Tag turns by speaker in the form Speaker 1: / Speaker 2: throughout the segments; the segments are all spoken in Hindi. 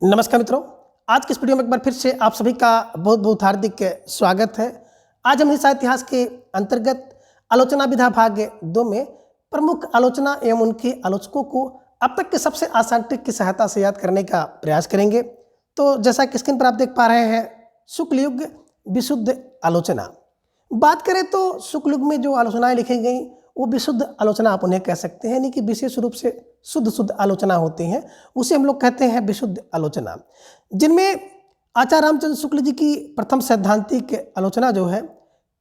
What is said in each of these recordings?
Speaker 1: नमस्कार मित्रों, आज की इस वीडियो में एक बार फिर से आप सभी का बहुत बहुत हार्दिक स्वागत है। आज हम हिंसा इतिहास के अंतर्गत आलोचना विधा भाग 2 में प्रमुख आलोचना एवं उनके आलोचकों को अब तक के सबसे आसान ट्रिक की सहायता से याद करने का प्रयास करेंगे। तो जैसा कि स्क्रीन पर आप देख पा रहे हैं, शुक्ल युग विशुद्ध आलोचना। बात करें तो शुक्ल युग में जो आलोचनाएं लिखी गई वो विशुद्ध आलोचना आप उन्हें कह सकते हैं, यानी कि विशेष रूप से शुद्ध आलोचना होती हैं, उसे हम लोग कहते हैं विशुद्ध आलोचना। जिनमें आचार्य रामचंद्र शुक्ल जी की प्रथम सैद्धांतिक आलोचना जो है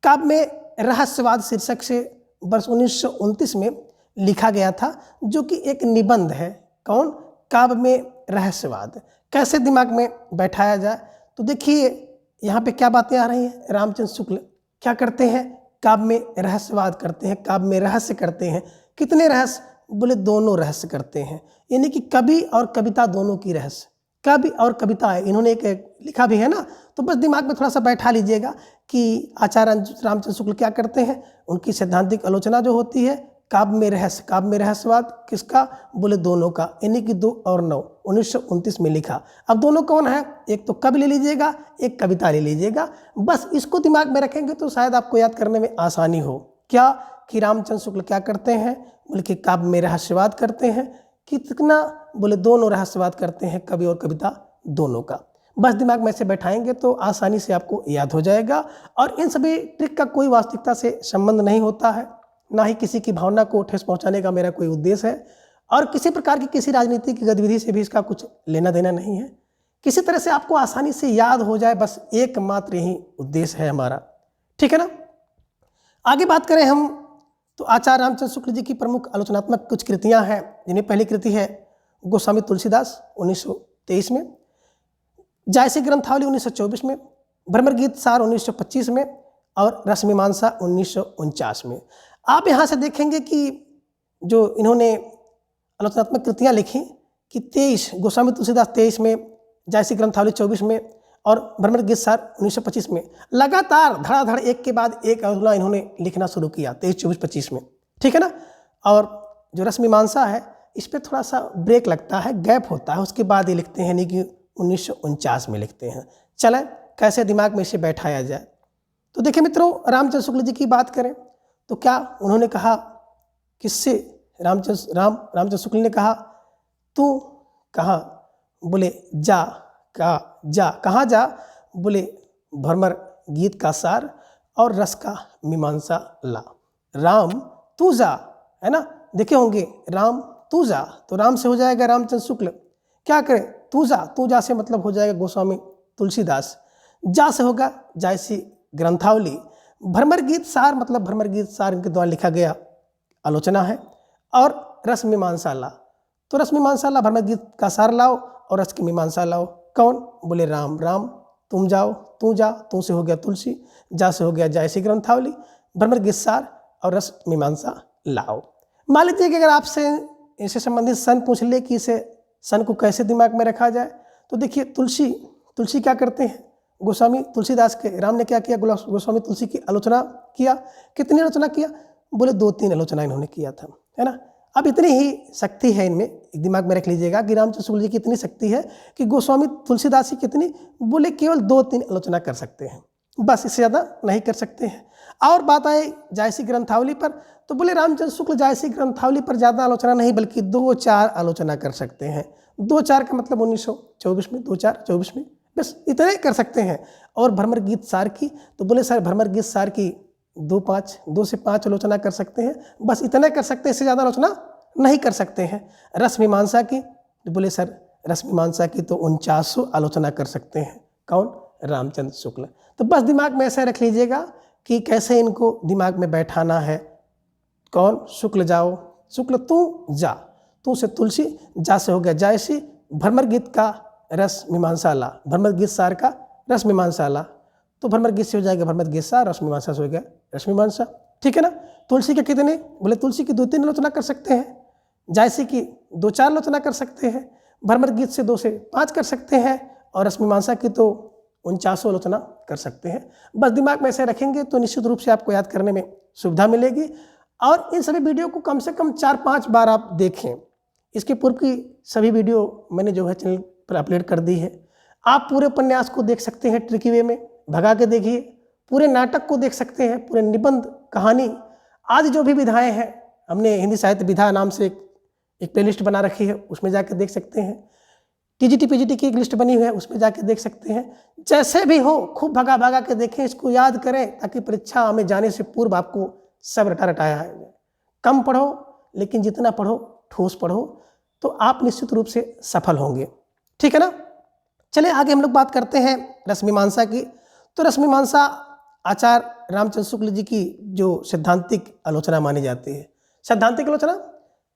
Speaker 1: काव्य में रहस्यवाद शीर्षक से वर्ष 1929 में लिखा गया था, जो कि एक निबंध है। कौन? काव्य में रहस्यवाद कैसे दिमाग में बैठाया जाए। तो देखिए यहाँ पे क्या बातें आ रही हैं। रामचंद्र शुक्ल क्या करते हैं? काव्य में रहस्यवाद करते हैं, काव्य में रहस्य करते हैं। कितने रहस्य? बोले दोनों रहस्य करते हैं, यानी कि कवि और कविता दोनों की रहस्य। कवि और कविता है, इन्होंने एक लिखा भी है ना। तो बस दिमाग में थोड़ा सा बैठा लीजिएगा कि आचार्य रामचंद्र शुक्ल क्या करते हैं। उनकी सैद्धांतिक आलोचना जो होती है काव्य में रहस्य, काव्य में रहस्यवाद किसका? बोले दोनों का, यानी कि 2 और 9 1929 में लिखा। अब दोनों कौन है? एक तो कवि ले लीजिएगा, एक कविता ले लीजिएगा। बस इसको दिमाग में रखेंगे तो शायद आपको याद करने में आसानी हो। क्या कि रामचंद्र शुक्ल क्या करते हैं? बोले कि काव्य में रहस्यवाद करते हैं। कितना? बोले दोनों रहस्यवाद करते हैं, कवि और कविता दोनों का। बस दिमाग में से बैठाएंगे तो आसानी से आपको याद हो जाएगा। और इन सभी ट्रिक का कोई वास्तविकता से संबंध नहीं होता है, ना ही किसी की भावना को ठेस पहुंचाने का मेरा कोई उद्देश्य है, और किसी प्रकार की किसी राजनीतिक गतिविधि से भी इसका कुछ लेना देना नहीं है। किसी तरह से आपको आसानी से याद हो जाए, बस एकमात्र यही उद्देश्य है हमारा। ठीक है ना। आगे बात करें हम तो आचार्य रामचंद्र शुक्ल जी की प्रमुख आलोचनात्मक कुछ कृतियां हैं, जिन्हें पहली कृति है गोस्वामी तुलसीदास 1923 में, जायसी ग्रंथावली 1924 में, भ्रमर गीत सार 1925 में और रसमीमांसा 1949 में। आप यहाँ से देखेंगे कि जो इन्होंने आलोचनात्मक कृतियाँ लिखी कि 23 गोस्वामी तुलसीदास 23 में, जायसी ग्रंथावली 24 में और भ्रमर गीत सार 1925 में लगातार धड़ाधड़ एक के बाद एक आलोचना इन्होंने लिखना शुरू किया 23, 24, 25 में। ठीक है ना। और जो रसमीमांसा है इस पर थोड़ा सा ब्रेक लगता है, गैप होता है, उसके बाद ये लिखते हैं, यानी कि 1949 में लिखते हैं। चलें कैसे दिमाग में इसे बैठाया जाए। तो देखिए मित्रों, रामचंद्र शुक्ल जी की बात करें तो क्या उन्होंने कहा? किससे? रामचंद्र शुक्ल ने कहा तू कहाँ? बोले जा। कहाँ जा? बोले भ्रमर गीत का सार और रस का मीमांसा ला। राम तू जा, है ना। देखे होंगे राम तू जा, तो राम से हो जाएगा रामचंद्र शुक्ल। क्या करें? तू जा से मतलब हो जाएगा गोस्वामी तुलसीदास। जा से होगा जायसी ग्रंथावली। भ्रमर गीत सार मतलब भ्रमर गीत सार इनके द्वारा लिखा गया आलोचना है। और रस मीमांसा ला, तो रस मीमांसा ला, भ्रमर गीत का सार लाओ और रस की मीमांसा लाओ। कौन? बोले राम। तुम जाओ, तू जा, तू से हो गया तुलसी, जा से हो गया जायसी ग्रंथावली, भ्रमर गीत सार और रस मीमांसा लाओ। मान लीजिए कि अगर आपसे इससे संबंधित सन पूछ ले कि इसे सन को कैसे दिमाग में रखा जाए, तो देखिए तुलसी क्या करते हैं? गोस्वामी तुलसीदास के राम ने क्या किया? गोस्वामी तुलसी की आलोचना किया। कितनी आलोचना किया? बोले 2-3 आलोचना इन्होंने किया था, है ना। अब इतनी ही शक्ति है इनमें, एक दिमाग में रख लीजिएगा कि रामचंद्र शुक्ल जी की इतनी शक्ति है कि गोस्वामी तुलसीदास की कितनी? बोले केवल 2-3 आलोचना कर सकते हैं, बस, इससे ज़्यादा नहीं कर सकते हैं। और बात आए जायसी ग्रंथावली पर, तो बोले रामचंद्र शुक्ल जायसी ग्रंथावली पर ज़्यादा आलोचना नहीं बल्कि 2-4 आलोचना कर सकते हैं। 2-4 का मतलब 1924 में, 2-4 24 में, बस इतने कर सकते हैं। और भ्रमर गीत सार की, तो बोले सर भ्रमर गीत सार की 2 से 5 आलोचना कर सकते हैं, बस इतने कर सकते हैं, इससे ज़्यादा आलोचना नहीं कर सकते हैं। रस मीमांसा की, तो बोले सर रस मीमांसा की तो 49 आलोचना कर सकते हैं। कौन? रामचंद्र शुक्ल। तो बस दिमाग में ऐसे रख लीजिएगा कि कैसे इनको दिमाग में बैठाना है। कौन? शुक्ल जाओ, शुक्ल तू जा, तू से तुलसी, जा से हो गया जायसी, भ्रमर गीत का रस मीमांसा ला, भ्रमर गीत सार का रस मीमांसा ला, तो भ्रमर गीत से हो जाएगा भ्रमर गीत सार, रस मीमांसा से हो गया रस मीमांसा। ठीक है ना। तुलसी के कितने? बोले तुलसी की 2-3 आलोचना कर सकते हैं, जायसी की 2-4 आलोचना कर सकते हैं, भ्रमर गीत से 2 से 5 कर सकते हैं, और रस मीमांसा की तो 49 आलोचना कर सकते हैं। बस दिमाग में ऐसे रखेंगे तो निश्चित रूप से आपको याद करने में सुविधा मिलेगी। और इन सभी वीडियो को कम से कम 4-5 बार आप देखें। इसके पूर्व की सभी वीडियो मैंने जो है चैनल पर अपलोड कर दी है। आप पूरे उपन्यास को देख सकते हैं ट्रिकी वे में, भगा के देखिए। पूरे नाटक को देख सकते हैं, पूरे निबंध, कहानी आदि जो भी विधाएं हैं, हमने हिंदी साहित्य विधा नाम से एक प्लेलिस्ट बना रखी है, उसमें जाकर देख सकते हैं। टीजीटी पीजीटी की एक लिस्ट बनी हुई है, उसमें जाके देख सकते हैं। जैसे भी हो खूब भगा भगा के देखें, इसको याद करें ताकि परीक्षा में जाने से पूर्व आपको सब रटा रटाया है। कम पढ़ो, लेकिन जितना पढ़ो ठोस पढ़ो, तो आप निश्चित रूप से सफल होंगे। ठीक है ना। चलिए आगे हम लोग बात करते हैं रसमीमांसा की। तो रसमीमांसा आचार्य रामचंद्र शुक्ल जी की जो सैद्धांतिक आलोचना मानी जाती है। सैद्धांतिक आलोचना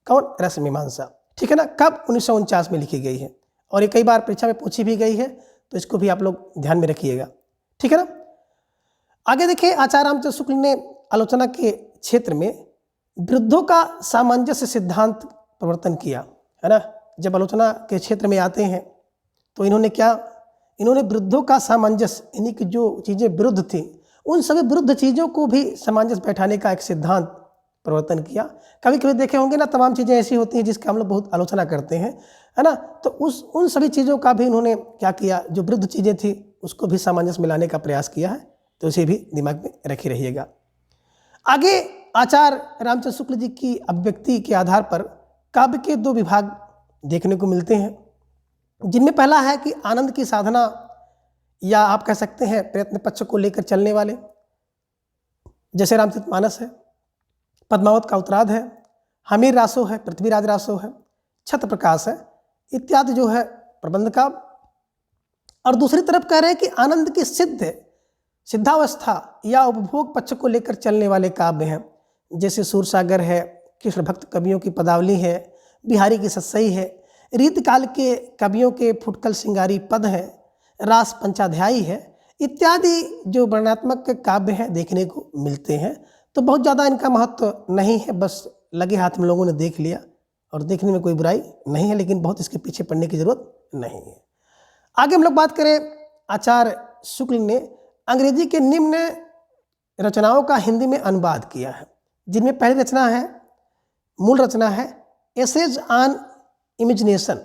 Speaker 1: कौन? रसमीमांसा। ठीक है ना। कब? 1949 में लिखी गई है और ये कई बार परीक्षा में पूछी भी गई है, तो इसको भी आप लोग ध्यान में रखिएगा। ठीक है ना। आगे देखिए, आचार्य रामचंद्र शुक्ल ने आलोचना के क्षेत्र में विरुद्धों का सामंजस्य सिद्धांत प्रवर्तन किया, है ना। जब आलोचना के क्षेत्र में आते हैं तो इन्होंने क्या, इन्होंने विरुद्धों का सामंजस्य, यानी कि जो चीज़ें विरुद्ध थी उन सभी विरुद्ध चीज़ों को भी सामंजस्य बैठाने का एक सिद्धांत प्रवर्तन किया। कभी कभी देखे होंगे ना, तमाम चीज़ें ऐसी होती हैं जिसका हम लोग बहुत आलोचना करते हैं, है ना। तो उन सभी चीज़ों का भी इन्होंने क्या किया, जो विरुद्ध चीज़ें थी उसको भी सामंजस्य मिलाने का प्रयास किया है, तो इसे भी दिमाग में रखे रहिएगा। आगे आचार्य रामचंद्र शुक्ल जी की अभिव्यक्ति के आधार पर काव्य के दो विभाग देखने को मिलते हैं, जिनमें पहला है कि आनंद की साधना, या आप कह सकते हैं प्रयत्न पक्ष को लेकर चलने वाले, जैसे रामचरितमानस है, पद्मावत का उत्तरार्ध है, हमीर रासो है, पृथ्वीराज रासो है, छत्र प्रकाश है, इत्यादि जो है प्रबंध का। और दूसरी तरफ कह रहे हैं कि आनंद की सिद्धावस्था या उपभोग पक्ष को लेकर चलने वाले काव्य हैं, जैसे सूरसागर है, कृष्ण भक्त कवियों की पदावली है, बिहारी की सत्सई है, रीतकाल के कवियों के फुटकल सिंगारी पद है, रास पंचाध्यायी है, इत्यादि जो वर्णनात्मक काव्य हैं देखने को मिलते हैं। तो बहुत ज़्यादा इनका महत्व नहीं है, बस लगे हाथ में लोगों ने देख लिया, और देखने में कोई बुराई नहीं है, लेकिन बहुत इसके पीछे पड़ने की जरूरत नहीं है। आगे हम लोग बात करें, आचार्य शुक्ल ने अंग्रेजी के निम्न रचनाओं का हिंदी में अनुवाद किया है, जिनमें पहली रचना है, मूल रचना है एसेज ऑन इमेजिनेशन।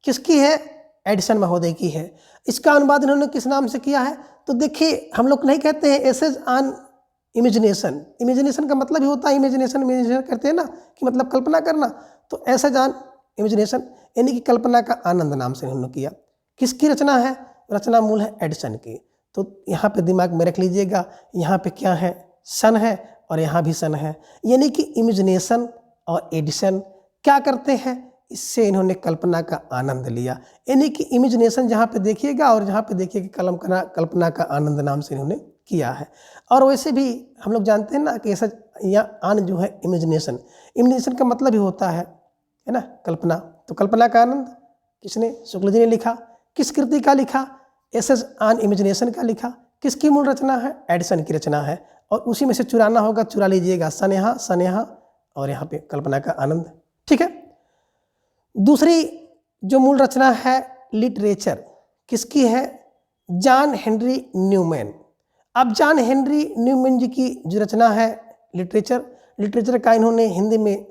Speaker 1: किसकी है? एडिसन महोदय की है। इसका अनुवाद इन्होंने किस नाम से किया है? तो देखिए, हम लोग नहीं कहते हैं एसेज ऑन इमेजिनेशन। इमेजिनेशन का मतलब ही होता है, इमेजिनेशन करते हैं ना, कि मतलब कल्पना करना। तो एसेज ऑन इमेजिनेशन यानी कि कल्पना का आनंद नाम से इन्होंने किया। किसकी रचना है? रचना मूल है एडिसन की। तो यहाँ पे दिमाग में रख लीजिएगा, यहाँ पे क्या है? सन है, और यहाँ भी सन है, यानी कि इमेजिनेशन और एडिसन क्या करते हैं? इससे इन्होंने कल्पना का आनंद लिया, यानी कि इमेजिनेशन जहाँ पे देखिएगा और जहाँ पे देखिएगा कल्पना का आनंद नाम से इन्होंने किया है। और वैसे भी हम लोग जानते हैं ना कि ऐसा या आन जो है इमेजिनेशन का मतलब ही होता है ना, कल्पना। तो कल्पना का आनंद किसने? शुक्ल जी ने लिखा। किस कृति का लिखा? एसेज ऑन इमेजिनेशन का लिखा। किसकी मूल रचना है? एडिसन की रचना है। और उसी में से चुराना होगा, चुरा लीजिएगा, सन यहाँ और यहाँ पे कल्पना का आनंद। ठीक है। दूसरी जो मूल रचना है लिटरेचर, किसकी है? John Henry Newman. अब जॉन हेनरी न्यूमैन जी की जो रचना है लिटरेचर का इन्होंने हिंदी में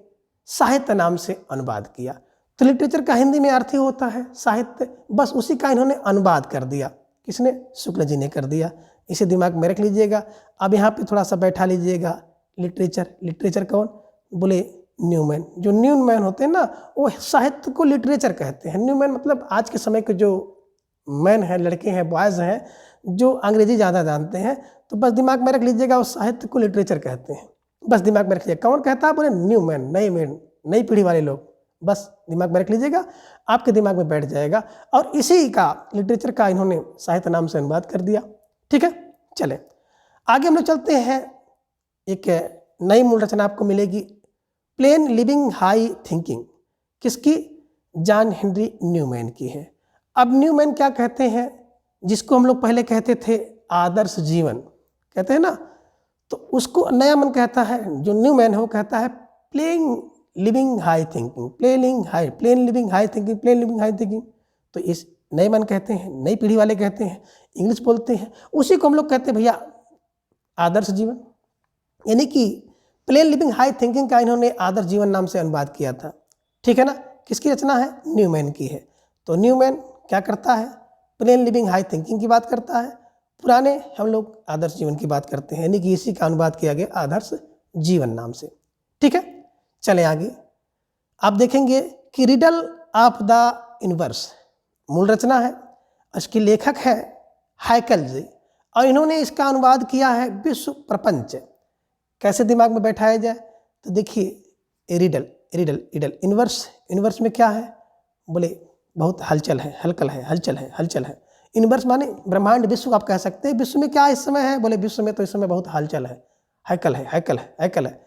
Speaker 1: साहित्य नाम से अनुवाद किया। तो लिटरेचर का हिंदी में अर्थ ही होता है साहित्य, बस उसी का इन्होंने अनुवाद कर दिया। किसने? शुक्ल जी ने कर दिया। इसे दिमाग में रख लीजिएगा। अब यहाँ पे थोड़ा सा बैठा लीजिएगा, लिटरेचर कौन? बोले न्यूमैन। जो न्यूमैन होते हैं ना, वो साहित्य को लिटरेचर कहते हैं। न्यूमैन मतलब आज के समय के जो मैन हैं, लड़के हैं, बॉयज़ हैं, जो अंग्रेजी ज़्यादा जानते हैं, तो बस दिमाग में रख लीजिएगा, उस साहित्य को लिटरेचर कहते हैं। बस दिमाग में रखिए, कौन कहता है? बोले न्यूमैन, नई पीढ़ी वाले लोग। बस दिमाग में रख लीजिएगा, आपके दिमाग में बैठ जाएगा। और इसी का लिटरेचर का इन्होंने साहित्य नाम से अनुवाद कर दिया। ठीक है। चले आगे हम लोग चलते हैं। एक नई मूल रचना आपको मिलेगी, प्लेन लिविंग हाई थिंकिंग। किसकी? जॉन हेनरी न्यूमैन की है। अब न्यूमैन क्या कहते हैं? जिसको हम लोग पहले कहते थे आदर्श जीवन, कहते हैं ना, तो उसको नया मन कहता है, जो न्यूमैन है वो कहता है plane living high thinking, plane living high thinking. तो इस नए मन कहते हैं, नई पीढ़ी वाले कहते हैं, इंग्लिश बोलते हैं, उसी को हम लोग कहते हैं भैया आदर्श जीवन। यानी कि प्लेन लिविंग हाई थिंकिंग का इन्होंने आदर्श जीवन नाम से अनुवाद किया था। ठीक है ना। किसकी रचना है? न्यूमैन की है। तो न्यूमैन क्या करता है, प्लेन लिविंग हाई थिंकिंग की बात करता है। पुराने हम लोग आदर्श जीवन की बात करते हैं, यानी कि इसी का अनुवाद किया गया आदर्श जीवन नाम से। ठीक है, चले आगे। आप देखेंगे कि रिडल ऑफ द यूनिवर्स मूल रचना है, इसके लेखक है हैकल जी, और इन्होंने इसका अनुवाद किया है विश्व प्रपंच। कैसे दिमाग में बैठाया जाए, तो देखिए रिडल रिडल रिडल यूनिवर्स में क्या है, बोले बहुत हलचल है, हलचल है। यूनिवर्स माने ब्रह्मांड, विश्व आप कह सकते हैं। विश्व में क्या इस समय है, बोले विश्व में तो इस समय बहुत हलचल है, हैकल है।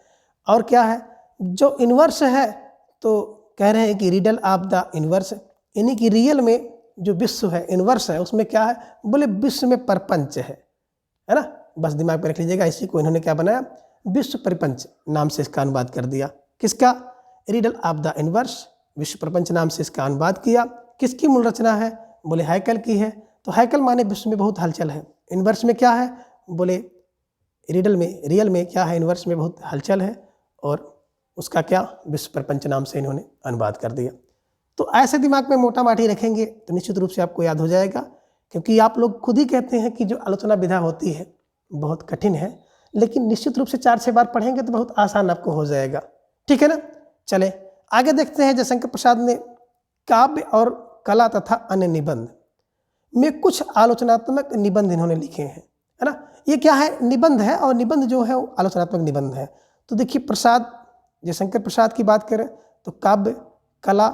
Speaker 1: और क्या है, जो यूनिवर्स है तो कह रहे हैं कि रिडल ऑफ द यूनिवर्स, यानी कि रियल में जो विश्व है, यूनिवर्स है, उसमें क्या है, बोले विश्व में प्रपंच है ना। बस दिमाग में रख लीजिएगा, इसी को इन्होंने क्या बनाया, विश्व प्रपंच नाम से इसका अनुवाद कर दिया। किसका, रिडल ऑफ द यूनिवर्स, विश्व प्रपंच नाम से इसका अनुवाद किया। किसकी मूल रचना है, बोले हैकल की है। तो हैकल माने विश्व में बहुत हलचल है, यूनिवर्स में क्या है, बोले रिडल में, रियल में क्या है, यूनिवर्स में बहुत हलचल है, और उसका क्या, विश्व प्रपंच नाम से इन्होंने अनुवाद कर दिया। तो ऐसे दिमाग में मोटा माटी रखेंगे तो निश्चित रूप से आपको याद हो जाएगा, क्योंकि आप लोग खुद ही कहते हैं कि जो आलोचना विधा होती है बहुत कठिन है, लेकिन निश्चित रूप से 4-6 बार पढ़ेंगे तो बहुत आसान आपको हो जाएगा। ठीक है ना, चले आगे देखते हैं। जयशंकर प्रसाद ने काव्य और कला तथा अन्य निबंध में कुछ आलोचनात्मक निबंध इन्होंने लिखे हैं, है ना। ये क्या है, निबंध है, और निबंध जो है वो आलोचनात्मक निबंध है। तो देखिए प्रसाद, जयशंकर प्रसाद की बात करें तो काव्य, कला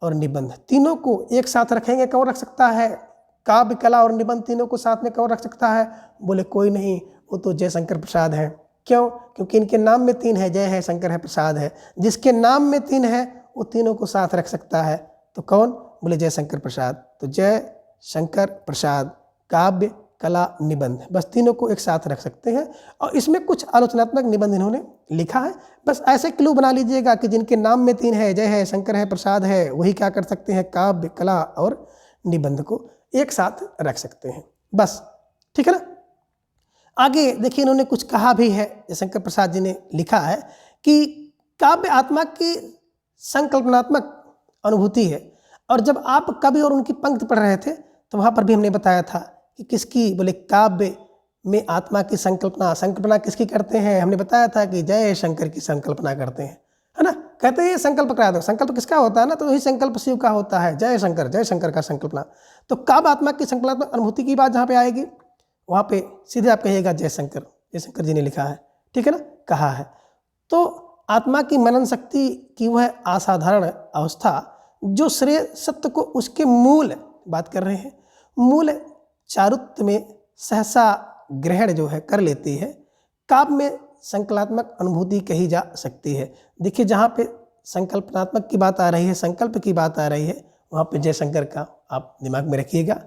Speaker 1: और निबंध तीनों को एक साथ रखेंगे, कौन रख सकता है, काव्य, कला और निबंध तीनों को साथ में कौन रख सकता है, बोले कोई नहीं, वो तो जयशंकर प्रसाद है। क्यों, क्योंकि इनके नाम में 3 है, जय है, शंकर है, प्रसाद है। जिसके नाम में 3 है वो तीनों को साथ रख सकता है, तो कौन, बोले जयशंकर प्रसाद। तो जय शंकर प्रसाद, काव्य, कला, निबंध, बस तीनों को एक साथ रख सकते हैं। और इसमें कुछ आलोचनात्मक निबंध इन्होंने लिखा है। बस ऐसे क्लू बना लीजिएगा कि जिनके नाम में 3 है, जय है, शंकर है, प्रसाद है, वही क्या कर सकते हैं, काव्य, कला और निबंध को एक साथ रख सकते हैं। बस ठीक है ना। आगे देखिए, इन्होंने कुछ कहा भी है, जयशंकर प्रसाद जी ने लिखा है कि काव्य आत्मा की संकल्पनात्मक अनुभूति है। और जब आप कवि और उनकी पंक्ति पढ़ रहे थे तो वहाँ पर भी हमने बताया था कि किसकी, बोले काव्य में आत्मा की संकल्पना किसकी करते हैं, हमने बताया था कि जय शंकर की संकल्पना करते हैं, है ना। कहते हैं ये संकल्प करा दो, संकल्प किसका होता है ना, तो वही संकल्प शिव का होता है, जय शंकर का संकल्पना। तो काव्य आत्मा की संकल्पनात्मक अनुभूति की बात जहाँ पे आएगी, वहाँ पे सीधे आप कहिएगा जयशंकर जी ने लिखा है, ठीक है ना, कहा है। तो आत्मा की मनन शक्ति की वह असाधारण अवस्था जो श्रेय सत्य को उसके मूल, बात कर रहे हैं, मूल चारुत्व में सहसा ग्रहण जो है कर लेती है, काव्य में संकल्पात्मक अनुभूति कही जा सकती है। देखिए जहाँ पे संकल्पनात्मक की बात आ रही है, संकल्प की बात आ रही है, वहाँ पे जयशंकर का आप दिमाग में रखिएगा,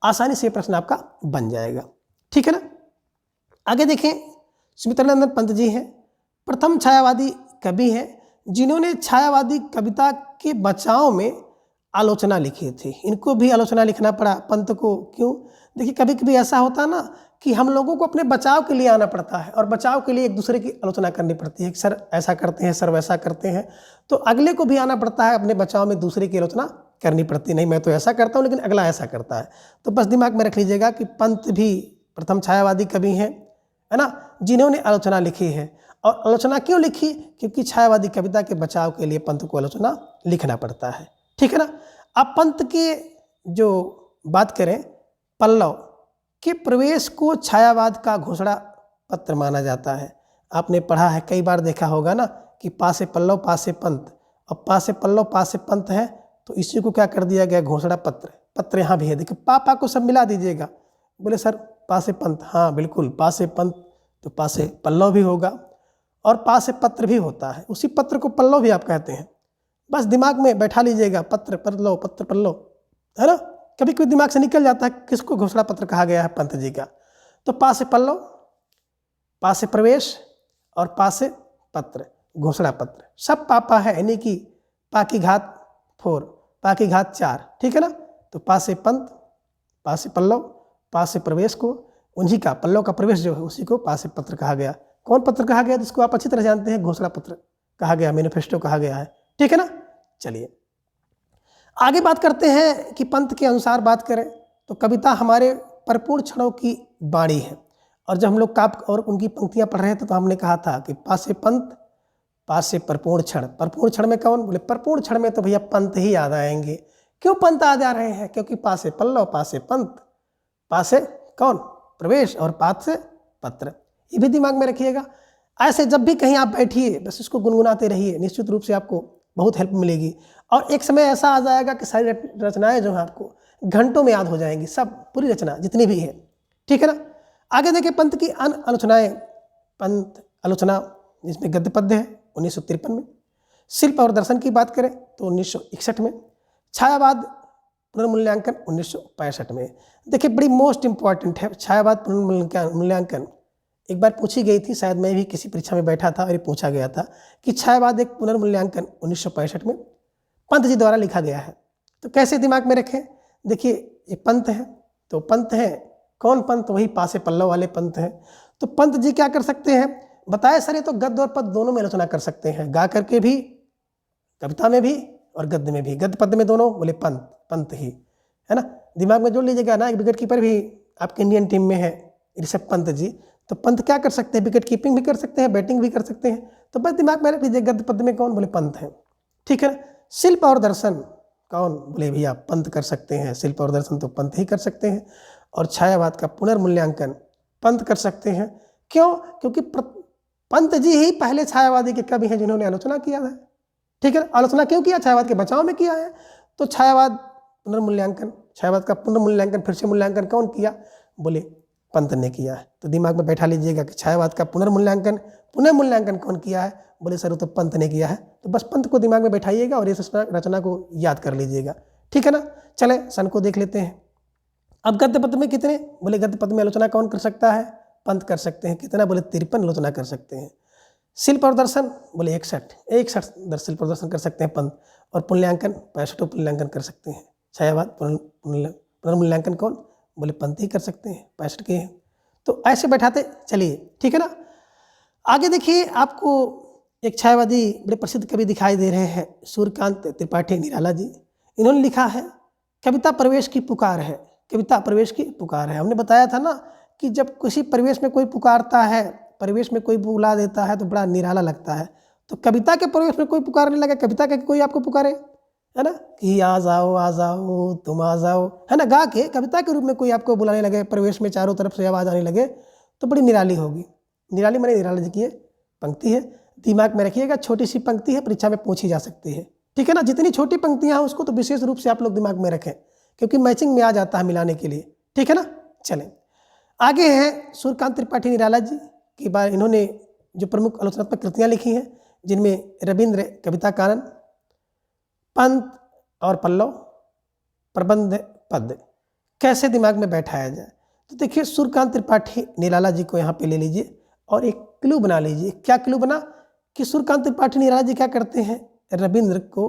Speaker 1: आसानी से प्रश्न आपका बन जाएगा। ठीक है ना। आगे देखें, सुमित्रानंदन पंत जी हैं, प्रथम छायावादी कवि हैं जिन्होंने छायावादी कविता के बचाव में आलोचना लिखी थी। इनको भी आलोचना लिखना पड़ा पंत को, क्यों, देखिए कभी कभी ऐसा होता है ना कि हम लोगों को अपने बचाव के लिए आना पड़ता है, और बचाव के लिए एक दूसरे की आलोचना करनी पड़ती है, सर ऐसा करते हैं, सर वैसा करते हैं, तो अगले को भी आना पड़ता है, अपने बचाव में दूसरे की आलोचना करनी पड़ती है। नहीं मैं तो ऐसा करता हूँ लेकिन अगला ऐसा करता है। तो बस दिमाग में रख लीजिएगा कि पंत भी प्रथम छायावादी कवि हैं, है ना, जिन्होंने आलोचना लिखी है। और आलोचना क्यों लिखी, क्योंकि छायावादी कविता के बचाव के लिए पंत को आलोचना लिखना पड़ता है। ठीक है ना। अब पंत के जो बात करें, पल्लव के प्रवेश को छायावाद का घोषणा पत्र माना जाता है। आपने पढ़ा है, कई बार देखा होगा ना कि पासे पल्लव पासे पंत, और पासे पल्लव पासे पंत है, तो इसी को क्या कर दिया गया, घोषणा पत्र। पत्र यहाँ भी है, देखिए पापा को सब मिला दीजिएगा। बोले सर पासे पंत, हाँ बिल्कुल, पासे पंत तो पासे पल्लव भी होगा, और पासे पत्र भी होता है, उसी पत्र को पल्लव भी आप कहते हैं। बस दिमाग में बैठा लीजिएगा, पत्र पल्लव, पत्र पल्लव, है ना। कभी कभी दिमाग से निकल जाता है किसको घोषणा पत्र कहा गया है, पंत जी का। तो पासे पल्लव, पासे प्रवेश और पासे पत्र, घोषणा पत्र, सब पापा है, यानी कि पा की घात 4, पा की घात 4, ठीक है ना। तो पासे पंत, पासे पल्लव, पासे प्रवेश को, उन्हीं का, पल्लव का प्रवेश जो है उसी को पासे पत्र कहा गया। कौन पत्र कहा गया, जिसको आप अच्छी तरह जानते हैं, घोषणा पत्र कहा गया, मैनिफेस्टो कहा गया है। ठीक है ना। चलिए आगे बात करते हैं कि पंत के अनुसार बात करें तो कविता हमारे परिपूर्ण क्षणों की बाणी है। और जब हम लोग काव्य और उनकी पंक्तियां पढ़ रहे थे तो हमने कहा था कि पासे पंत पासे परिपूर्ण क्षण। परिपूर्ण क्षण में कौन? बोले परिपूर्ण क्षण में तो भैया पंत ही याद आएंगे। क्यों पंत आ जा रहे हैं? क्योंकि पासे पल्लव पासे पंत, पासे कौन? प्रवेश, और पात से पत्र। ये भी दिमाग में रखिएगा। ऐसे जब भी कहीं आप बैठिए बस इसको गुनगुनाते रहिए, निश्चित रूप से आपको बहुत हेल्प मिलेगी। और एक समय ऐसा आ जाएगा कि सारी रचनाएं जो हैं आपको घंटों में याद हो जाएंगी, सब पूरी रचना जितनी भी है। ठीक है ना। आगे देखिए पंत की अन्य आलोचनाएं। पंत आलोचना जिसमें गद्य पद्य है 1953 में। शिल्प और दर्शन की बात करें तो 1961 में। छायावाद पुनर्मूल्यांकन 1965 में। देखिए बड़ी मोस्ट इंपॉर्टेंट है छायावाद पुनर्मूल्यांकन। एक बार पूछी गई थी, शायद मैं भी किसी परीक्षा में बैठा था और ये पूछा गया था कि छायावाद एक पुनर्मूल्यांकन 1965 में पंत जी द्वारा लिखा गया है। तो कैसे दिमाग में रखें? देखिए ये पंत है, तो पंत है कौन? पंत वही पासे पल्लव वाले पंत हैं। तो पंत जी क्या कर सकते हैं? बताए सर ये तो गद्य और पद्य दोनों में आलोचना कर सकते हैं, गा करके भी, कविता में भी और गद्य में भी। गद्य पद्य में दोनों, बोले पंत पंत ही है ना। दिमाग में जोड़ लीजिएगा ना। एक विकेट कीपर भी आपके इंडियन टीम में है ऋषभ पंत जी, तो पंत क्या कर सकते हैं? विकेट कीपिंग भी कर सकते हैं, बैटिंग भी कर सकते हैं। तो बस दिमाग में रख लीजिए गद्य पद्य में कौन? बोले पंत है। ठीक है ना। शिल्प और दर्शन कौन? बोले भैया पंत कर सकते हैं। शिल्प और दर्शन तो पंत ही कर सकते हैं। और छायावाद का पुनर्मूल्यांकन पंत कर सकते हैं। क्यों? क्योंकि पंत जी ही पहले छायावादी के कवि हैं जिन्होंने आलोचना किया है। ठीक है। आलोचना क्यों किया? छायावाद के बचाव में किया है। तो छायावाद पुनर्मूल्यांकन, छायावाद का पुनर्मूल्यांकन, फिर से मूल्यांकन कौन किया? बोले पंत ने किया है। तो दिमाग में बैठा लीजिएगा कि छायावाद का पुनर्मूल्यांकन कौन किया है? बोले सर वो तो पंत ने किया है। तो बस पंत को दिमाग में बैठाइएगा और इस रचना को याद कर लीजिएगा। ठीक है ना। चले सन को देख लेते हैं। अब गद्य पद्य में कितने? बोले गद्य पद्य में आलोचना कौन कर सकता है? पंत कर सकते हैं। कितना? बोले 53 आलोचना कर सकते हैं। शिल्प और दर्शन बोले 61 शिल्प और दर्शन कर सकते हैं पंत। और पुनर्मूल्यांकन 65 पुनर्मूल्यांकन कर सकते हैं। छायावाद पुनर्मूल्यांकन कौन? बोले पंत ही कर सकते हैं, 65 के हैं। तो ऐसे बैठाते चलिए। ठीक है ना। आगे देखिए आपको एक छायावादी बड़े प्रसिद्ध कवि दिखाई दे रहे हैं, सूर्यकांत त्रिपाठी निराला जी। इन्होंने लिखा है कविता प्रवेश की पुकार है। कविता प्रवेश की पुकार है। हमने बताया था ना कि जब किसी परिवेश में कोई पुकारता है, परिवेश में कोई बुला देता है तो बड़ा निराला लगता है। तो कविता के परिवेश में कोई पुकारने लगे, कविता के कोई आपको पुकारे, है ना, कि आ जाओ तुम आ जाओ, है ना, गा के कविता के रूप में कोई आपको बुलाने लगे, परिवेश में चारों तरफ से आवाज़ आने लगे, तो बड़ी निराली होगी। निराली माने निराला जी की ये पंक्ति है। दिमाग में रखिएगा, छोटी सी पंक्ति है, परीक्षा में पूछी जा सकती है। ठीक है ना। जितनी छोटी पंक्तियाँ हैं उसको तो विशेष रूप से आप लोग दिमाग में रखें, क्योंकि मैचिंग में आ जाता है मिलाने के लिए। ठीक है ना। चलें आगे हैं सूर्यकांत त्रिपाठी निराला जी की बात। इन्होंने जो प्रमुख आलोचनात्मक कृतियाँ लिखी हैं, जिनमें रविंद्र कविता कानन, पंत और पल्लव, प्रबंध, पद्य। कैसे दिमाग में बैठाया जाए? तो देखिए सूर्यकांत त्रिपाठी निराला जी को यहाँ पे ले लीजिए और एक क्लू बना लीजिए। क्या क्लू बना? कि सूर्यकांत त्रिपाठी निराला जी क्या करते हैं? रविंद्र को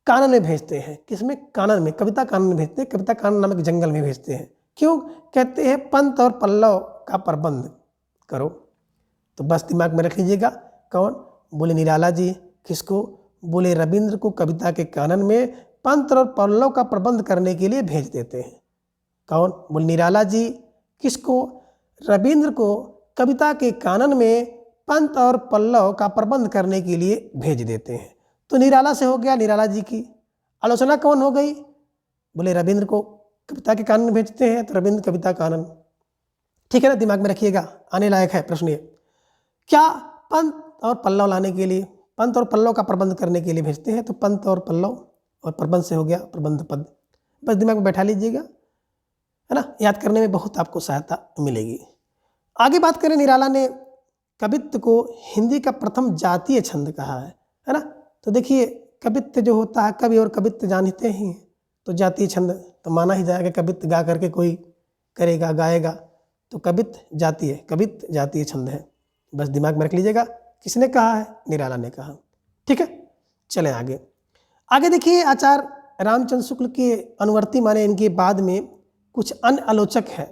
Speaker 1: कानन में भेजते हैं। किसमें? कानन में, कविता कानन में भेजते हैं। कविता कानन नामक जंगल में भेजते हैं। क्यों? कहते हैं पंत और पल्लव का प्रबंध करो। तो बस दिमाग में रख लीजिएगा। कौन? बोले निराला जी। किसको? बोले रविंद्र को कविता के कानन में पंत और पल्लव का प्रबंध करने के लिए भेज देते हैं। कौन? बोले निराला जी। किसको? रविंद्र को कविता के कानन में पंत और पल्लव का प्रबंध करने के लिए भेज देते हैं। तो निराला से हो गया निराला जी की आलोचना। कौन हो गई? बोले रविंद्र को कविता के कानन भेजते हैं, तो रविंद्र कविता कानन। ठीक है ना। दिमाग में रखिएगा, आने लायक है प्रश्न ये। क्या? पंत और पल्लव लाने के लिए, पंत और पल्लव का प्रबंध करने के लिए भेजते हैं। तो पंत और पल्लव और प्रबंध से हो गया प्रबंध पद। बस दिमाग में बैठा लीजिएगा, है ना। याद करने में बहुत आपको सहायता मिलेगी। आगे बात करें, निराला ने कवित्व को हिंदी का प्रथम जातीय छंद कहा है ना। तो देखिए कवित्व जो होता है, कवि और कवित्व जानते ही हैं, तो जातीय छंद तो माना ही जाएगा। कवित्व गा करके कोई करेगा, गाएगा, तो कवित्व जातीय छंद है। बस दिमाग में रख लीजिएगा। किसने कहा है? निराला ने कहा। ठीक है। चलें आगे। आगे देखिए आचार्य रामचंद्र शुक्ल के अनुवर्ती माने इनके बाद में कुछ अन्य आलोचक हैं,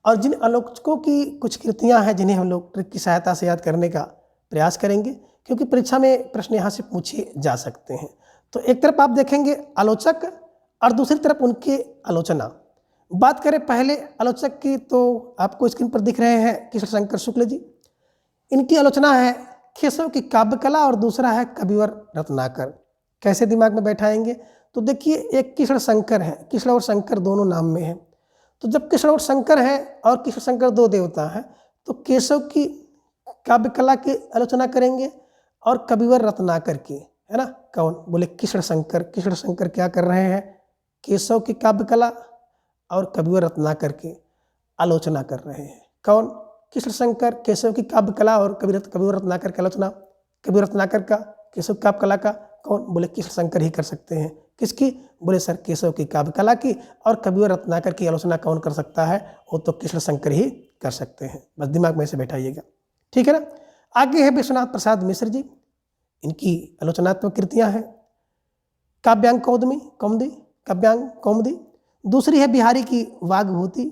Speaker 1: और जिन आलोचकों की कुछ कृतियां हैं जिन्हें हम लोग ट्रिक की सहायता से याद करने का प्रयास करेंगे, क्योंकि परीक्षा में प्रश्न यहाँ से पूछे जा सकते हैं। तो एक तरफ आप देखेंगे आलोचक और दूसरी तरफ उनकी आलोचना। बात करें पहले आलोचक की तो आपको स्क्रीन पर दिख रहे हैं कृष्ण शंकर शुक्ल जी। इनकी आलोचना है केशव की काव्य कला और दूसरा है कविवर रत्नाकर। कैसे दिमाग में बैठाएंगे तो देखिए, एक कृष्ण शंकर है, कृष्ण और शंकर दोनों नाम में है। तो जब कृष्ण और शंकर है और कृष्ण शंकर दो देवता हैं तो केशव की काव्य कला की आलोचना करेंगे और कविवर रत्नाकर की, है ना। कौन? बोले कृष्ण शंकर। कृष्ण शंकर क्या कर रहे हैं? केशव की काव्य कला और कविवर रत्नाकर की आलोचना कर रहे हैं। कौन? कृष्ण शंकर केशव की काव्य कला और कविवर रत्नाकर की आलोचना। कविवर रत्नाकर का केशव काव्य कला का कौन? बोले कृष्ण शंकर ही कर सकते हैं। किसकी? बोले सर केशव की काव्य कला की, और कविवर रत्नाकर की आलोचना कौन कर सकता है? वो तो कृष्ण शंकर ही कर सकते हैं। बस दिमाग में से बैठाइएगा, ठीक है ना। आगे है विश्वनाथ प्रसाद मिश्र जी। इनकी आलोचनात्मक कृतियां हैं काव्यांग कौमुदी, काव्यांग कौमुदी। दूसरी है बिहारी की वाग्भूति,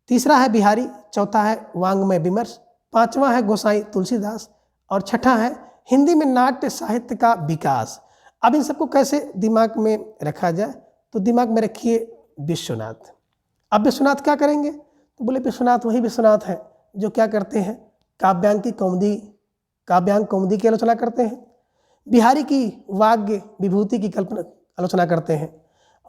Speaker 1: तीसरा है बिहारी, चौथा है वांग्मय विमर्श, पांचवा है गोसाई तुलसीदास और छठा है हिंदी में नाट्य साहित्य का विकास। अब इन सबको कैसे दिमाग में रखा जाए तो दिमाग में रखिए विश्वनाथ। अब विश्वनाथ क्या करेंगे तो बोले विश्वनाथ वही विश्वनाथ है जो क्या करते हैं? काव्यांग कौमुदी की आलोचना करते हैं, बिहारी की वाग्य विभूति की कल्पना आलोचना करते हैं,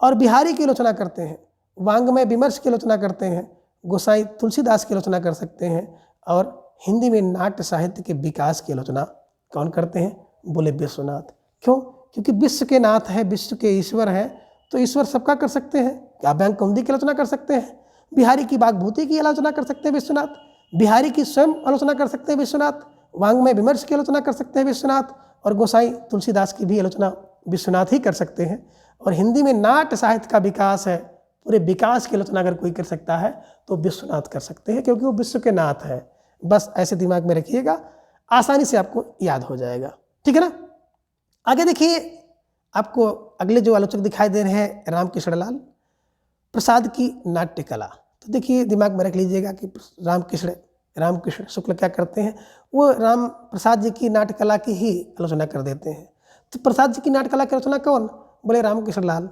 Speaker 1: और बिहारी की आलोचना करते हैं, वांग्मय विमर्श की आलोचना करते हैं, गोसाई तुलसीदास की आलोचना कर सकते हैं, और हिंदी में नाट्य साहित्य के विकास की आलोचना कौन करते हैं? बोले विश्वनाथ। क्यों? क्योंकि विश्व के नाथ हैं, विश्व के ईश्वर हैं, तो ईश्वर सबका कर सकते हैं। काव्यांग कौमुदी की आलोचना कर सकते हैं, बिहारी की वाग्भूति की आलोचना कर सकते हैं विश्वनाथ, बिहारी की स्वयं आलोचना कर सकते हैं विश्वनाथ, वांग्मय विमर्श की आलोचना कर सकते हैं विश्वनाथ, और गोसाई तुलसीदास की भी आलोचना विश्वनाथ ही कर सकते हैं। और हिंदी में नाट्य साहित्य का विकास है, पूरे विकास की आलोचना अगर कोई कर सकता है तो विश्वनाथ कर सकते हैं, क्योंकि वो विश्व के नाथ हैं। बस ऐसे दिमाग में रखिएगा, आसानी से आपको याद हो जाएगा, ठीक है ना। आगे देखिए, आपको अगले जो आलोचक दिखाई दे रहे हैं रामकृष्ण लाल प्रसाद की नाट्य कला। तो देखिए दिमाग में रख लीजिएगा कि रामकृष्ण शुक्ल क्या करते हैं? वो राम प्रसाद जी की नाट्य कला की ही आलोचना कर देते हैं। तो प्रसाद जी की नाट्य कला की आलोचना कौन? बोले रामकृष्ण लाल।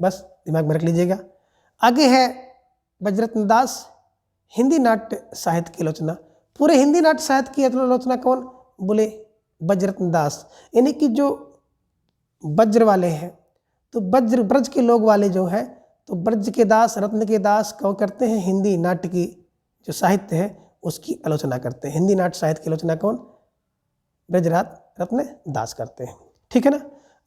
Speaker 1: बस दिमाग में रख लीजिएगा। आगे है ब्रजरत्न दास, हिंदी नाट्य साहित्य की आलोचना। पूरे हिंदी नाट्य साहित्य की आलोचना कौन? बोले ब्रजरत्न दास। यानी कि जो वज्र वाले हैं, तो ब्रज के लोग वाले जो हैं, तो ब्रज के दास, रत्न के दास कौन करते हैं? हिंदी नाट्य की जो साहित्य है उसकी आलोचना करते हैं। हिंदी नाट्य साहित्य की आलोचना कौन? ब्रजरत्न दास करते हैं, ठीक है ना।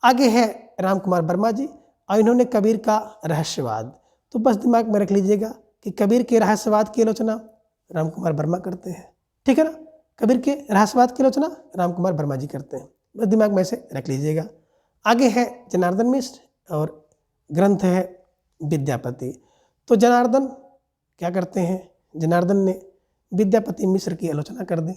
Speaker 1: आगे है राम कुमार वर्मा जी, और इन्होंने कबीर का रहस्यवाद। तो बस दिमाग में रख लीजिएगा कि कबीर के रहस्यवाद की आलोचना राम कुमार वर्मा करते हैं, ठीक है ना। कबीर के रहस्यवाद की आलोचना राम कुमार वर्मा जी करते हैं, बस दिमाग में से रख लीजिएगा। आगे है जनार्दन मिश्र और ग्रंथ है विद्यापति। तो जनार्दन क्या करते हैं? जनार्दन ने विद्यापति मिश्र की आलोचना कर दी,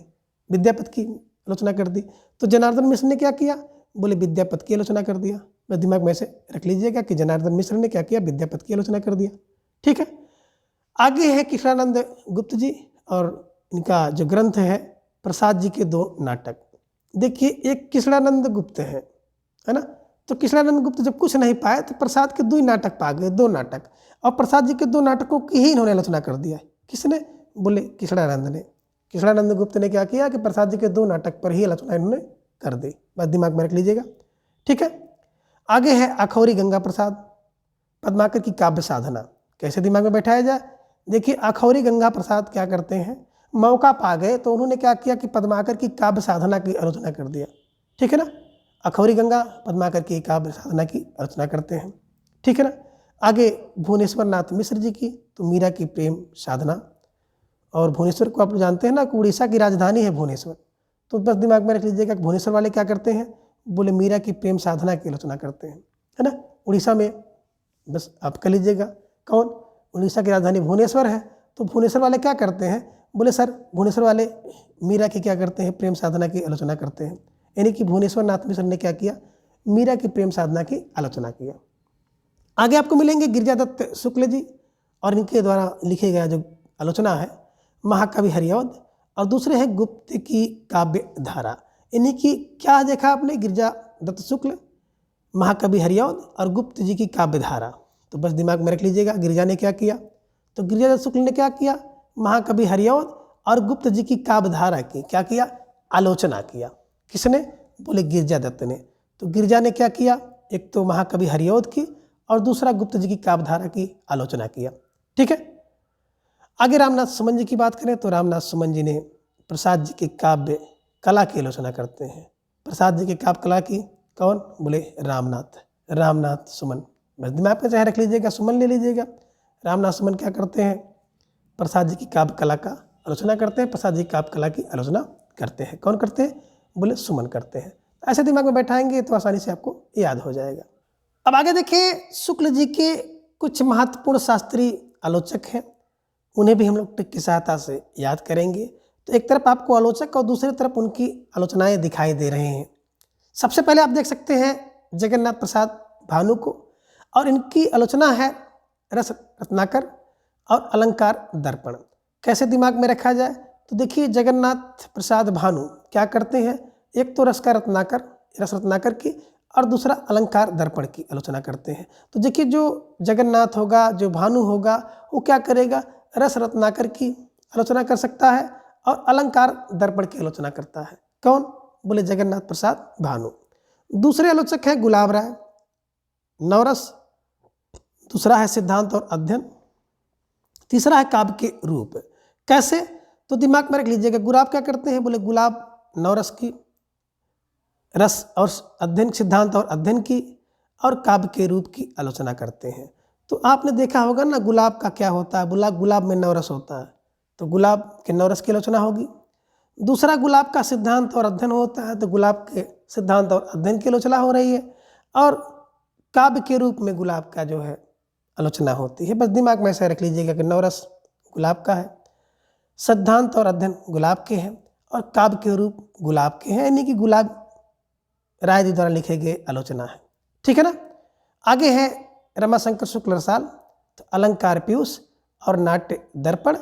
Speaker 1: विद्यापति की आलोचना कर दी। तो जनार्दन मिश्र ने क्या किया? बोले विद्यापति की आलोचना कर दिया। बस दिमाग में से रख लीजिएगा कि जनार्दन मिश्र ने क्या किया? विद्यापति की आलोचना कर दिया, ठीक है। आगे है कृष्णानंद गुप्त जी, और इनका जो ग्रंथ है प्रसाद जी के दो नाटक। देखिए, एक कृष्णानंद गुप्त है ना। तो कृष्णानंद गुप्त जब कुछ नहीं पाए तो प्रसाद के 2 नाटक पा गए, 2 नाटक, और प्रसाद जी के 2 नाटकों की ही इन्होंने आलोचना कर दिया। किसने? बोले कृष्णानंद ने। कृष्णानंद गुप्त ने क्या किया कि प्रसाद जी के 2 नाटक पर ही आलोचना इन्होंने कर दी। बस दिमाग में रख लीजिएगा, ठीक है। आगे है अखौरी गंगा प्रसाद, पद्माकर की काव्य साधना। कैसे दिमाग में बैठाया जाए? देखिए, अखौरी गंगा प्रसाद क्या करते हैं? मौका पा गए तो उन्होंने क्या किया कि पद्माकर की काव्य साधना की आलोचना कर दिया, ठीक है ना। अखौरी गंगा पद्माकर की काव्य साधना की आलोचना करते हैं, ठीक है ना। आगे भुवनेश्वर नाथ मिश्र जी की, तो मीरा की प्रेम साधना। और भुवनेश्वर को आप लोग जानते हैं ना कि उड़ीसा की राजधानी है भुवनेश्वर। तो बस दिमाग में रख लीजिएगा कि भुवनेश्वर वाले क्या करते हैं? बोले मीरा की प्रेम साधना की आलोचना करते हैं, है ना। उड़ीसा में, बस आप कर लीजिएगा कौन? उड़ीसा की राजधानी भुवनेश्वर है। तो भुवनेश्वर वाले क्या करते हैं? बोले सर भुवनेश्वर वाले मीरा की क्या करते हैं? प्रेम साधना की आलोचना करते हैं। यानी कि भुवनेश्वर नाथ मिश्र ने क्या किया? मीरा की प्रेम साधना की आलोचना किया। आगे आपको मिलेंगे गिरिजादत्त शुक्ल जी, और इनके द्वारा लिखे गया जो आलोचना है महाकवि हरिऔध, और दूसरे हैं गुप्त की काव्य धारा। इन्हीं की क्या देखा आपने? गिरिजादत्त शुक्ल महाकवि हरिऔध और गुप्त जी की काव्य धारा। तो बस दिमाग में रख लीजिएगा गिरिजा ने क्या किया, तो गिरिजादत्त शुक्ल ने क्या किया, महाकवि हरिऔध और गुप्त जी की काव्य धारा की क्या किया, आलोचना किया। किसने, बोले गिरिजादत्त ने। तो गिरिजा ने क्या किया, एक तो महाकवि हरिऔध की और दूसरा गुप्त जी की काव्य धारा की आलोचना किया। ठीक है। आगे रामनाथ सुमन जी की बात करें तो रामनाथ सुमन जी ने प्रसाद जी के काव्य कला की आलोचना करते हैं। प्रसाद जी के काव्य कला की, कौन, बोले रामनाथ सुमन। बस दिमाग में चाहे रख लीजिएगा, सुमन ले लीजिएगा। रामनाथ सुमन क्या करते हैं, प्रसाद जी की काव्य कला का आलोचना करते हैं, प्रसाद जी की काव्य कला की आलोचना करते हैं। कौन करते हैं, बोले सुमन करते हैं। ऐसे दिमाग में बैठाएंगे तो आसानी से आपको याद हो जाएगा। अब आगे देखिए, शुक्ल जी के कुछ महत्वपूर्ण शास्त्रीय आलोचक हैं, उन्हें भी हम लोग ट्रिक की सहायता से याद करेंगे। तो एक तरफ आपको आलोचक और दूसरी तरफ उनकी आलोचनाएं दिखाई दे रहे हैं। सबसे पहले आप देख सकते हैं जगन्नाथ प्रसाद भानु को, और इनकी आलोचना है रस रत्नाकर और अलंकार दर्पण। कैसे दिमाग में रखा जाए, तो देखिए जगन्नाथ प्रसाद भानु क्या करते हैं, एक तो रस रत्नाकर की और दूसरा अलंकार दर्पण की आलोचना करते हैं। तो देखिए जो जगन्नाथ होगा, जो भानु होगा, वो क्या करेगा, रस रत्नाकर की आलोचना कर सकता है और अलंकार दर्पण की आलोचना करता है। कौन, बोले जगन्नाथ प्रसाद भानु। दूसरे आलोचक हैं गुलाब राय, नवरस, दूसरा है सिद्धांत और अध्ययन, तीसरा है काव्य के रूप। कैसे, तो दिमाग में रख लीजिएगा, गुलाब क्या करते हैं, बोले गुलाब नवरस की, रस और अध्ययन, सिद्धांत और अध्ययन की, और काव्य के रूप की आलोचना करते हैं। तो आपने देखा होगा ना, गुलाब का क्या होता है, गुलाब में नवरस होता है, तो गुलाब के नवरस की आलोचना होगी। दूसरा गुलाब का सिद्धांत और अध्ययन होता है, तो गुलाब के सिद्धांत और अध्ययन की आलोचना हो रही है। और काव्य के रूप में गुलाब का जो है आलोचना होती है। बस दिमाग में ऐसे रख लीजिएगा कि नवरस गुलाब का है, सिद्धांत और अध्ययन गुलाब के हैं, और काव्य के रूप गुलाब के हैं, यानी कि गुलाब राय जी द्वारा लिखे गए आलोचना है। ठीक है ना। आगे है रमाशंकर शुक्ल रसाल, तो अलंकार पीयूष और नाट्य दर्पण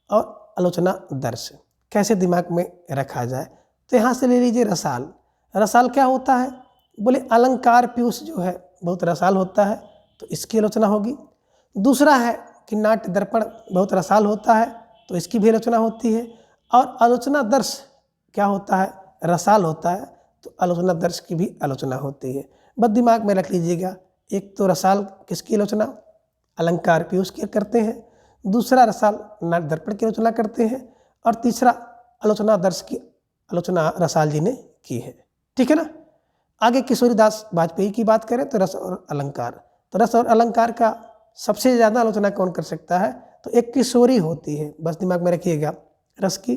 Speaker 1: और आलोचना दर्श। कैसे दिमाग में रखा जाए, तो यहाँ से ले लीजिए रसाल। रसाल क्या होता है, बोले अलंकार पीयूष जो है बहुत रसाल होता है, तो इसकी आलोचना होगी। दूसरा है कि नाट्य दर्पण बहुत रसाल होता है, तो इसकी भी आलोचना होती है। और आलोचना दर्श क्या होता है, रसाल होता है, तो आलोचना दर्श की भी आलोचना होती है। बस दिमाग में रख लीजिएगा, एक तो रसाल किसकी आलोचना, अलंकार पीयूष की करते हैं, दूसरा रसाल नाट्य दर्पण की आलोचना करते हैं, और तीसरा आलोचना दर्श की आलोचना रसाल जी ने की है। ठीक है ना। आगे किशोरीदास वाजपेयी की बात करें तो रस और अलंकार, तो रस और अलंकार का सबसे ज़्यादा आलोचना कौन कर सकता है, तो एक किशोरी होती है। बस दिमाग में रखिएगा, रस की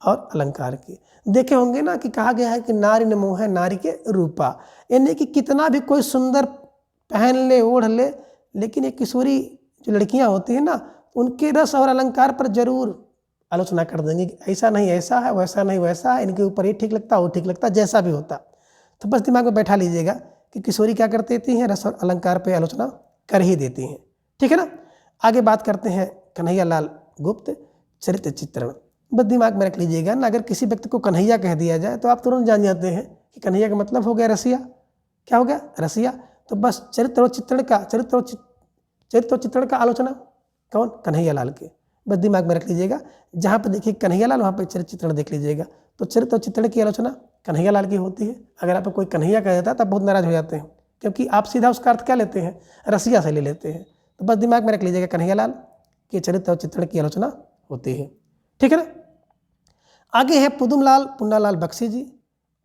Speaker 1: और अलंकार की। देखे होंगे ना कि कहा गया है कि नारी न मोह है नारी के रूपा, यानी कि कितना भी कोई सुंदर पहन ले ओढ़ ले, लेकिन एक किशोरी जो लड़कियां होती हैं ना, उनके रस और अलंकार पर जरूर आलोचना कर देंगे कि ऐसा नहीं ऐसा है, वैसा नहीं वैसा है, इनके ऊपर ये ठीक लगता वो ठीक लगता, जैसा भी होता। तो बस दिमाग में बैठा लीजिएगा कि किशोरी क्या कर देती हैं, रस और अलंकार पर आलोचना कर ही देती हैं। ठीक है ना। आगे बात करते हैं कन्हैया लाल गुप्त चरित्र चित्रण। बस दिमाग में रख लीजिएगा ना, अगर किसी व्यक्ति को कन्हैया कह दिया जाए तो आप तुरंत जान जाते हैं कि कन्हैया का मतलब हो गया रसिया। क्या हो गया, रसिया। तो बस चरित्र और चित्रण का आलोचना कौन, कन्हैया लाल के। बस दिमाग में रख लीजिएगा, जहाँ पर देखिए कन्हैया लाल वहाँ पर चरित्र चित्रण देख लीजिएगा। तो चरित्र और चित्रण की आलोचना कन्हैया लाल की होती है। अगर आपको कोई कन्हैया कह देता है तो आप बहुत नाराज हो जाते हैं, क्योंकि आप सीधा उसका अर्थ क्या लेते हैं, रसिया से ले लेते हैं। तो बस दिमाग में रख लीजिएगा, कन्हैया लाल के चरित्र और चित्रण की आलोचना होती है। ठीक है ना। आगे है पुदुमलाल पुन्नालाल बख्शी जी,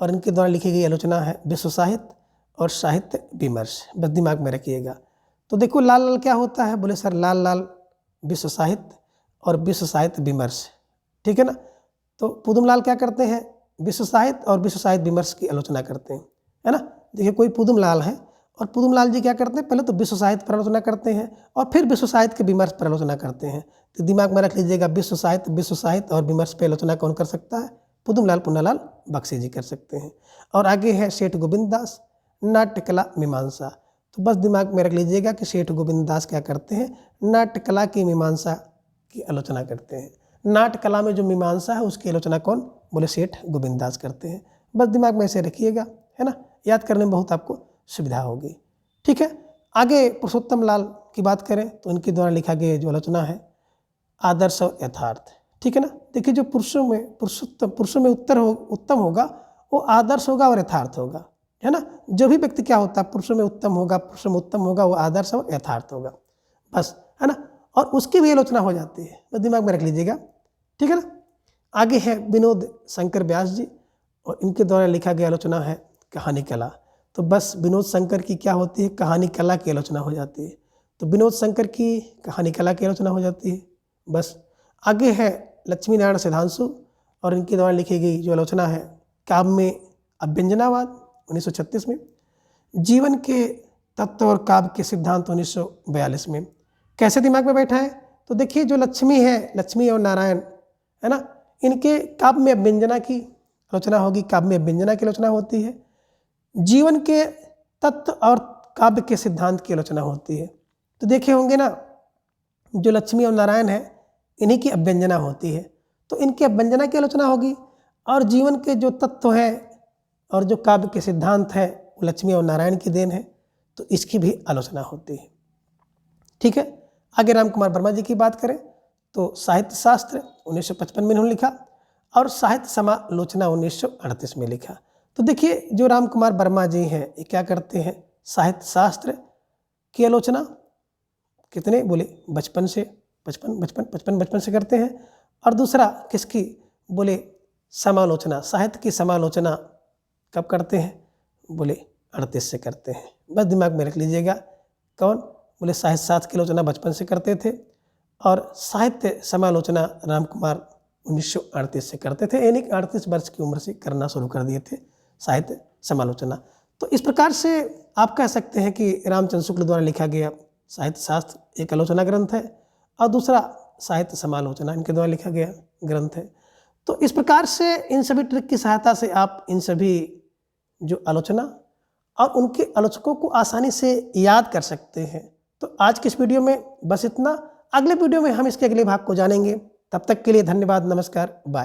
Speaker 1: और इनके द्वारा लिखी गई आलोचना है विश्व साहित्य और साहित्य विमर्श। बस दिमाग में रखिएगा। तो देखो लाल लाल क्या होता है, बोले सर लाल लाल विश्व साहित्य और विश्व साहित्य विमर्श। ठीक है ना। तो पुदुमलाल क्या करते हैं, विश्व साहित्य और विश्व साहित्य विमर्श की आलोचना करते हैं, है ना। देखिए कोई पुदुमलाल है, और पुदुमलाल जी क्या करते हैं, पहले तो विश्व साहित्य पर आलोचना करते हैं और फिर विश्व साहित्य के विमर्श पर आलोचना करते हैं। तो दिमाग में रख लीजिएगा, विश्व साहित्य और विमर्श पर आलोचना कौन कर सकता है, पुदुमलाल पुन्नालाल बख्शी जी कर सकते हैं। और आगे है सेठ गोविंद दास नाट्यकला मीमांसा। तो बस दिमाग में रख लीजिएगा कि सेठ गोविंद दास क्या करते हैं, नाट्यकला की मीमांसा की आलोचना करते हैं। नाट्यकला में जो मीमांसा है उसकी आलोचना कौन, बोले सेठ गोविंद दास करते हैं। बस दिमाग में ऐसे रखिएगा, है ना। याद करने में बहुत आपको सुविधा होगी। ठीक है, आगे पुरुषोत्तम लाल की बात करें तो इनके द्वारा लिखा गया जो आलोचना है आदर्श और यथार्थ। ठीक है ना, देखिए जो पुरुषों में उत्तम होगा वो आदर्श होगा और यथार्थ होगा, है ना। जो भी व्यक्ति क्या होता है पुरुषों में उत्तम होगा वो आदर्श और यथार्थ होगा, बस, है ना। और उसकी भी आलोचना हो जाती है, तो दिमाग में रख लीजिएगा। ठीक है ना, आगे है विनोद शंकर व्यास जी और इनके द्वारा लिखा गया आलोचना है कहानी कला। तो बस विनोद शंकर की क्या होती है, कहानी कला की आलोचना हो जाती है। तो विनोद शंकर की कहानी कला की आलोचना हो जाती है, बस। आगे है लक्ष्मी नारायण सिद्धांशु और इनके द्वारा लिखी गई जो आलोचना है काव्य में अभ्यंजनावाद 1936 में, जीवन के तत्व और काव्य के सिद्धांत 1942 में। कैसे दिमाग में बैठा है, तो देखिए जो लक्ष्मी और नारायण, है ना, इनके काव्य में अभ्यंजना की आलोचना होगी, काव्य में अभ्यंजना की आलोचना होती है। जीवन के तत्व और काव्य के सिद्धांत की आलोचना होती है। तो देखे होंगे ना, जो लक्ष्मी और नारायण है इन्हीं की अभ्यंजना होती है, तो इनकी अभ्यंजना की आलोचना होगी। और जीवन के जो तत्व है और जो काव्य के सिद्धांत है वो लक्ष्मी और नारायण की देन है, तो इसकी भी आलोचना होती है। ठीक है, आगे राम कुमार वर्मा जी की बात करें तो साहित्य शास्त्र 1955 में इन्होंने लिखा और साहित्य समालोचना 1938 में लिखा। तो देखिए जो राम कुमार वर्मा जी हैं ये क्या करते हैं, साहित्य शास्त्र की आलोचना कितने बोले बचपन से करते हैं। और दूसरा किसकी बोले समालोचना, साहित्य की समालोचना कब करते हैं, बोले 38 से करते हैं। बस दिमाग में रख लीजिएगा, कौन बोले साहित्य शास्त्र की आलोचना बचपन से करते थे और साहित्य समालोचना राम कुमार 1938 से करते थे, यानी 38 वर्ष की उम्र से करना शुरू कर दिए थे साहित्य समालोचना। तो इस प्रकार से आप कह सकते हैं कि रामचंद्र शुक्ल द्वारा लिखा गया साहित्य शास्त्र एक आलोचना ग्रंथ है और दूसरा साहित्य समालोचना इनके द्वारा लिखा गया ग्रंथ है। तो इस प्रकार से इन सभी ट्रिक की सहायता से आप इन सभी जो आलोचना और उनके आलोचकों को आसानी से याद कर सकते हैं। तो आज के इस वीडियो में बस इतना, अगले वीडियो में हम इसके अगले भाग को जानेंगे। तब तक के लिए धन्यवाद, नमस्कार, बाय।